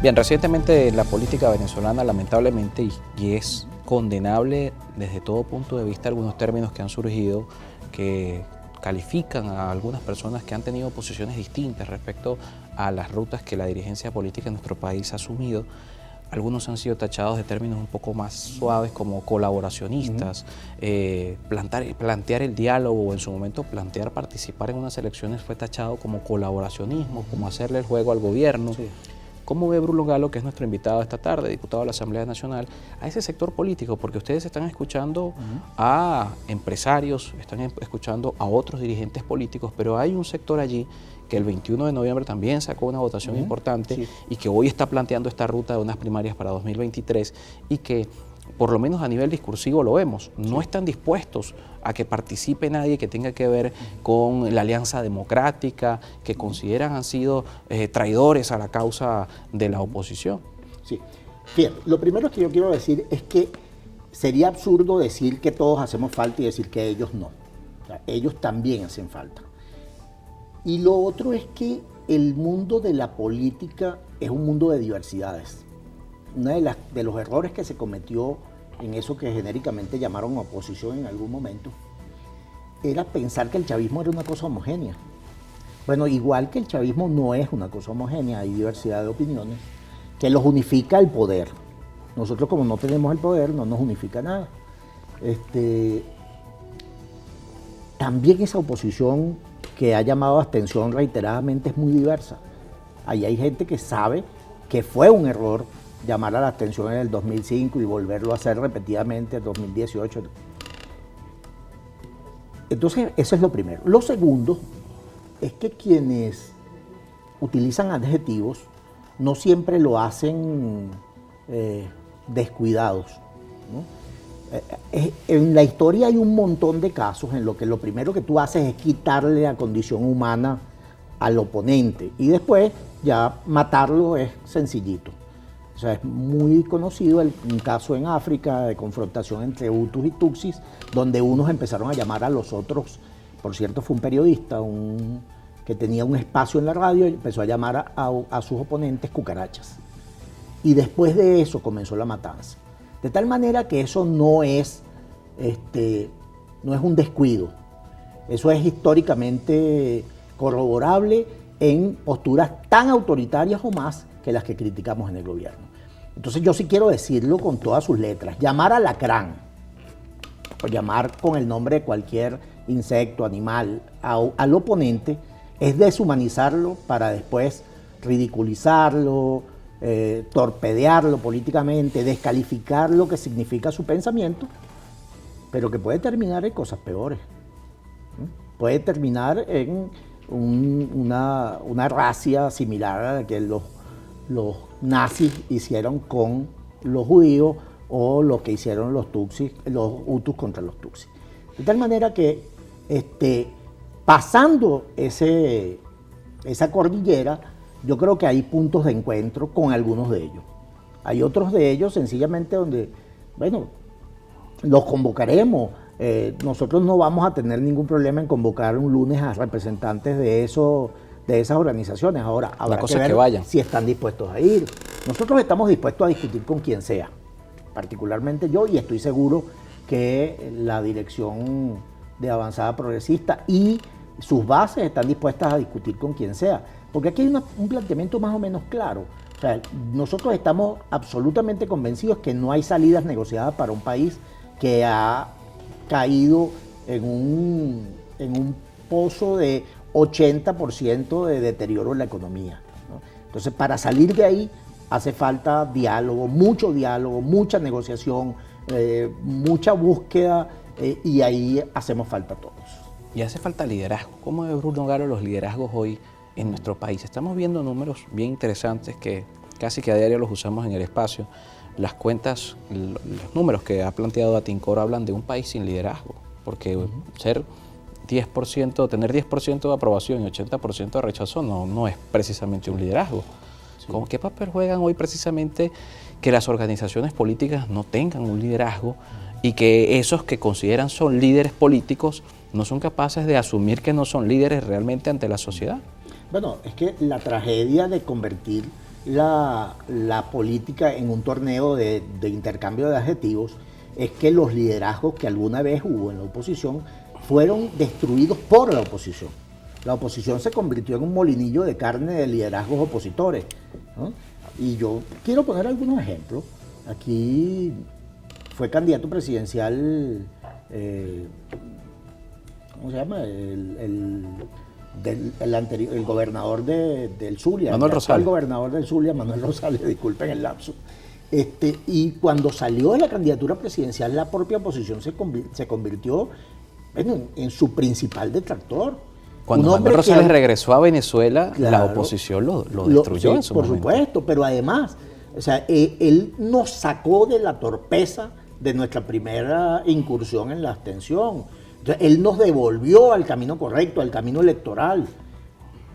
Bien, recientemente la política venezolana, lamentablemente, y es condenable desde todo punto de vista, algunos términos que han surgido que califican a algunas personas que han tenido posiciones distintas respecto a las rutas que la dirigencia política en nuestro país ha asumido. Algunos han sido tachados de términos un poco más suaves como colaboracionistas, plantear el diálogo o en su momento plantear participar en unas elecciones fue tachado como colaboracionismo, como hacerle el juego al gobierno. Sí. ¿Cómo ve Bruno Galo, que es nuestro invitado esta tarde, diputado de la Asamblea Nacional, a ese sector político? Porque ustedes están escuchando a empresarios, están escuchando a otros dirigentes políticos, pero hay un sector allí que el 21 de noviembre también sacó una votación importante y que hoy está planteando esta ruta de unas primarias para 2023 y que por lo menos a nivel discursivo lo vemos, no están dispuestos a que participe nadie que tenga que ver con la Alianza Democrática, que consideran han sido traidores a la causa de la oposición. Sí. Fíjate, lo primero que yo quiero decir es que sería absurdo decir que todos hacemos falta y decir que ellos no. O sea, ellos también hacen falta. Y lo otro es que el mundo de la política es un mundo de diversidades. Uno de los errores que se cometió en eso que genéricamente llamaron oposición en algún momento era pensar que el chavismo era una cosa homogénea. Bueno, igual que el chavismo no es una cosa homogénea, hay diversidad de opiniones, que los unifica el poder. Nosotros, como no tenemos el poder, no nos unifica nada. También esa oposición que ha llamado a abstención reiteradamente es muy diversa. Ahí hay gente que sabe que fue un error llamar a la abstención en el 2005 y volverlo a hacer repetidamente en 2018. Entonces, eso es lo primero. Lo segundo es que quienes utilizan adjetivos no siempre lo hacen descuidados, ¿no? En la historia hay un montón de casos en los que lo primero que tú haces es quitarle la condición humana al oponente y después ya matarlo es sencillito. O sea, es muy conocido un caso en África de confrontación entre Hutus y Tutsis, donde unos empezaron a llamar a los otros, por cierto fue un periodista que tenía un espacio en la radio y empezó a llamar a sus oponentes cucarachas. Y después de eso comenzó la matanza. De tal manera que eso no es un descuido. Eso es históricamente corroborable en posturas tan autoritarias o más que las que criticamos en el gobierno. Entonces yo sí quiero decirlo con todas sus letras. Llamar alacrán, o llamar con el nombre de cualquier insecto, animal, al oponente, es deshumanizarlo para después ridiculizarlo, torpedearlo políticamente, descalificar lo que significa su pensamiento, pero que puede terminar en cosas peores. Puede terminar en una racia similar a la que los nazis hicieron con los judíos o lo que hicieron los Hutus contra los Tutsis. De tal manera que pasando esa cordillera, yo creo que hay puntos de encuentro con algunos de ellos. Hay otros de ellos sencillamente donde, bueno, los convocaremos. Nosotros no vamos a tener ningún problema en convocar un lunes a representantes de esas organizaciones. Ahora, habrá que ver si están dispuestos a ir. Nosotros estamos dispuestos a discutir con quien sea, particularmente yo, y estoy seguro que la dirección de Avanzada Progresista y sus bases están dispuestas a discutir con quien sea. Porque aquí hay un planteamiento más o menos claro. O sea, nosotros estamos absolutamente convencidos que no hay salidas negociadas para un país que ha caído en un pozo de 80% de deterioro en la economía, ¿no? Entonces, para salir de ahí hace falta diálogo, mucha negociación, mucha búsqueda, y ahí hacemos falta todos. Y hace falta liderazgo. ¿Cómo ve Bruno Galo los liderazgos hoy en nuestro país? Estamos viendo números bien interesantes que casi que a diario los usamos en el espacio. Las cuentas, los números que ha planteado Atincor hablan de un país sin liderazgo, porque tener 10% de aprobación y 80% de rechazo no es precisamente un liderazgo. Sí. ¿Con qué papel juegan hoy precisamente que las organizaciones políticas no tengan un liderazgo y que esos que consideran son líderes políticos no son capaces de asumir que no son líderes realmente ante la sociedad? Bueno, es que la tragedia de convertir la política en un torneo de intercambio de adjetivos es que los liderazgos que alguna vez hubo en la oposición fueron destruidos por la oposición. La oposición se convirtió en un molinillo de carne de liderazgos opositores, ¿no? Y yo quiero poner algunos ejemplos. Aquí fue candidato presidencial, ¿cómo se llama? El gobernador del Zulia, Manuel Rosales. El gobernador del Zulia, Manuel Rosales, disculpen el lapso. Y cuando salió de la candidatura presidencial, la propia oposición se convirtió en su principal detractor. Cuando Manuel Rosales regresó a Venezuela, claro, la oposición lo destruyó, sí, en su por momento. Por supuesto, pero además, o sea, él nos sacó de la torpeza de nuestra primera incursión en la abstención. Entonces, él nos devolvió al camino correcto, al camino electoral.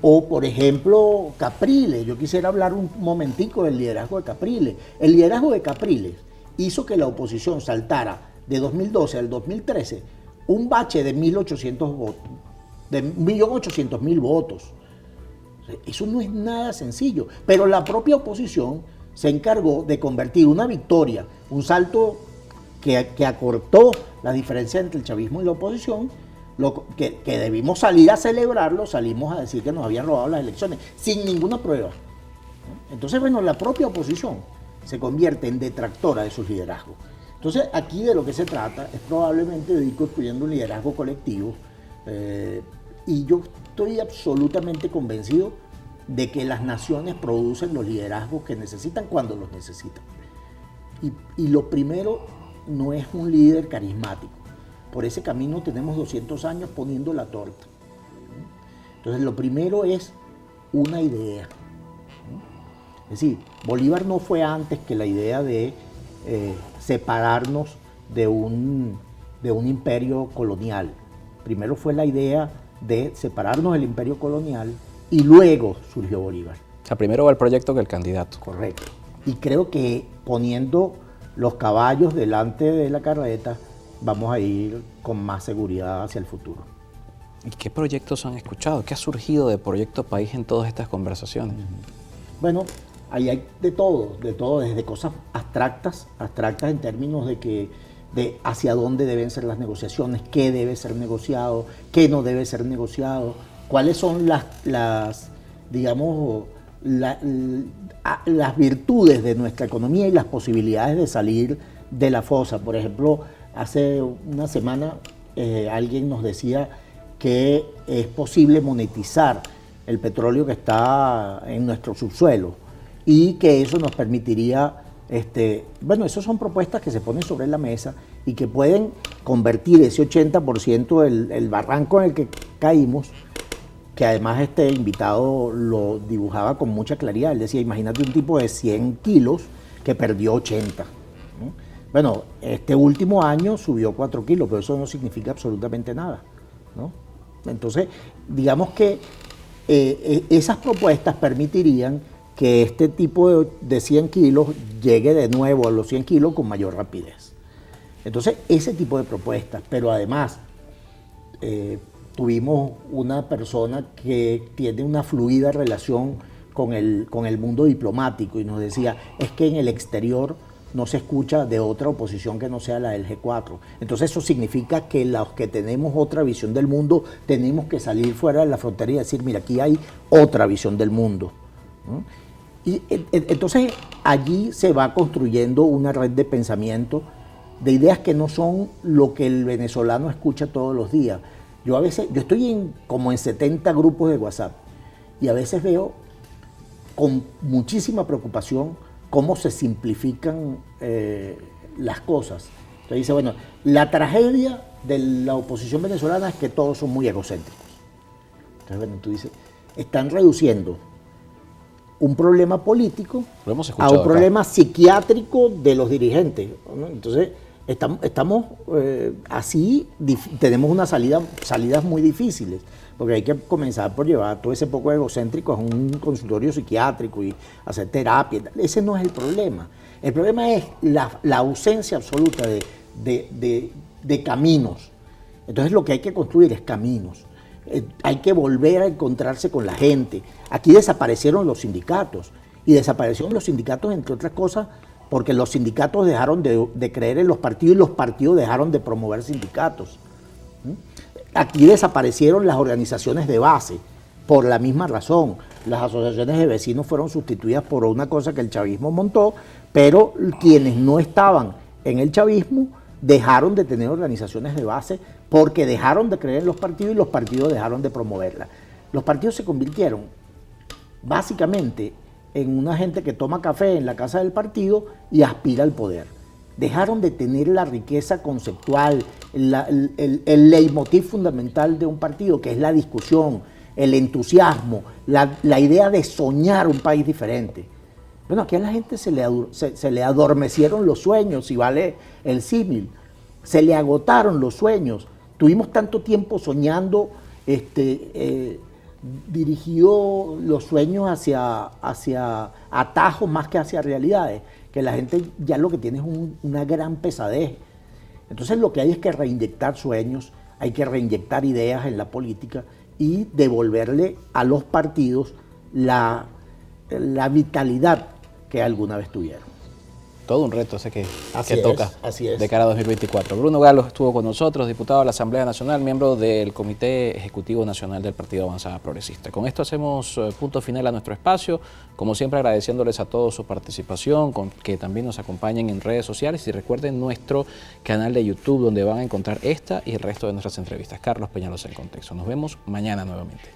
O, por ejemplo, Capriles. Yo quisiera hablar un momentico del liderazgo de Capriles. El liderazgo de Capriles hizo que la oposición saltara de 2012 al 2013 un bache de 1.800 votos, de 1.800.000 votos. Eso no es nada sencillo. Pero la propia oposición se encargó de convertir una victoria, un salto que acortó la diferencia entre el chavismo y la oposición, que debimos salir a celebrarlo, salimos a decir que nos habían robado las elecciones, sin ninguna prueba. Entonces, bueno, la propia oposición se convierte en detractora de sus liderazgos. Entonces, aquí de lo que se trata es probablemente de ir construyendo un liderazgo colectivo, y yo estoy absolutamente convencido de que las naciones producen los liderazgos que necesitan cuando los necesitan. Y lo primero no es un líder carismático. Por ese camino tenemos 200 años poniendo la torta. Entonces, lo primero es una idea. Es decir, Bolívar no fue antes que la idea de separarnos de un imperio colonial. Primero fue la idea de separarnos del imperio colonial y luego surgió Bolívar. O sea, primero va el proyecto que el candidato. Correcto. Y creo que poniendo los caballos delante de la carreta, vamos a ir con más seguridad hacia el futuro. ¿Y qué proyectos han escuchado? ¿Qué ha surgido de Proyecto País en todas estas conversaciones? Bueno, ahí hay de todo, desde cosas abstractas en términos de hacia dónde deben ser las negociaciones, qué debe ser negociado, qué no debe ser negociado, cuáles son las virtudes de nuestra economía y las posibilidades de salir de la fosa. Por ejemplo, hace una semana alguien nos decía que es posible monetizar el petróleo que está en nuestro subsuelo y que eso nos permitiría, esas son propuestas que se ponen sobre la mesa y que pueden convertir ese 80% del barranco en el que caímos, que además este invitado lo dibujaba con mucha claridad. Él decía, imagínate un tipo de 100 kilos que perdió 80. Bueno, este último año subió 4 kilos, pero eso no significa absolutamente nada, ¿no? Entonces, digamos que esas propuestas permitirían que este tipo de 100 kilos llegue de nuevo a los 100 kilos con mayor rapidez. Entonces, ese tipo de propuestas, pero además tuvimos una persona que tiene una fluida relación con el mundo diplomático y nos decía, es que en el exterior no se escucha de otra oposición que no sea la del G4. Entonces eso significa que los que tenemos otra visión del mundo tenemos que salir fuera de la frontera y decir, mira, aquí hay otra visión del mundo, ¿no? Y entonces allí se va construyendo una red de pensamiento, de ideas que no son lo que el venezolano escucha todos los días. Yo estoy como en 70 grupos de WhatsApp y a veces veo con muchísima preocupación cómo se simplifican las cosas. Entonces dice, bueno, la tragedia de la oposición venezolana es que todos son muy egocéntricos. Entonces, bueno, tú dices, están reduciendo un problema político a un problema psiquiátrico de los dirigentes, ¿no? Entonces, estamos así, tenemos unas salidas muy difíciles, porque hay que comenzar por llevar todo ese poco egocéntrico a un consultorio psiquiátrico y hacer terapia. Ese no es el problema. El problema es la ausencia absoluta de caminos. Entonces lo que hay que construir es caminos. Hay que volver a encontrarse con la gente. Aquí desaparecieron los sindicatos Y desaparecieron los sindicatos, entre otras cosas, porque los sindicatos dejaron de creer en los partidos y los partidos dejaron de promover sindicatos. Aquí desaparecieron las organizaciones de base, por la misma razón. Las asociaciones de vecinos fueron sustituidas por una cosa que el chavismo montó, pero quienes no estaban en el chavismo dejaron de tener organizaciones de base porque dejaron de creer en los partidos y los partidos dejaron de promoverlas. Los partidos se convirtieron básicamente en una gente que toma café en la casa del partido y aspira al poder. Dejaron de tener la riqueza conceptual, el leitmotiv fundamental de un partido, que es la discusión, el entusiasmo, la idea de soñar un país diferente. Bueno, aquí a la gente se le adormecieron los sueños, si vale el símil. Se le agotaron los sueños. Tuvimos tanto tiempo soñando, dirigió los sueños hacia atajos más que hacia realidades, que la gente ya lo que tiene es una gran pesadez. Entonces lo que hay es que reinyectar sueños, hay que reinyectar ideas en la política y devolverle a los partidos la vitalidad que alguna vez tuvieron. Todo un reto ese que toca de cara a 2024. Bruno Galo estuvo con nosotros, diputado de la Asamblea Nacional, miembro del Comité Ejecutivo Nacional del Partido Avanzada Progresista. Con esto hacemos punto final a nuestro espacio, como siempre agradeciéndoles a todos su participación, que también nos acompañen en redes sociales y recuerden nuestro canal de YouTube donde van a encontrar esta y el resto de nuestras entrevistas. Carlos Peñalosa en Contexto. Nos vemos mañana nuevamente.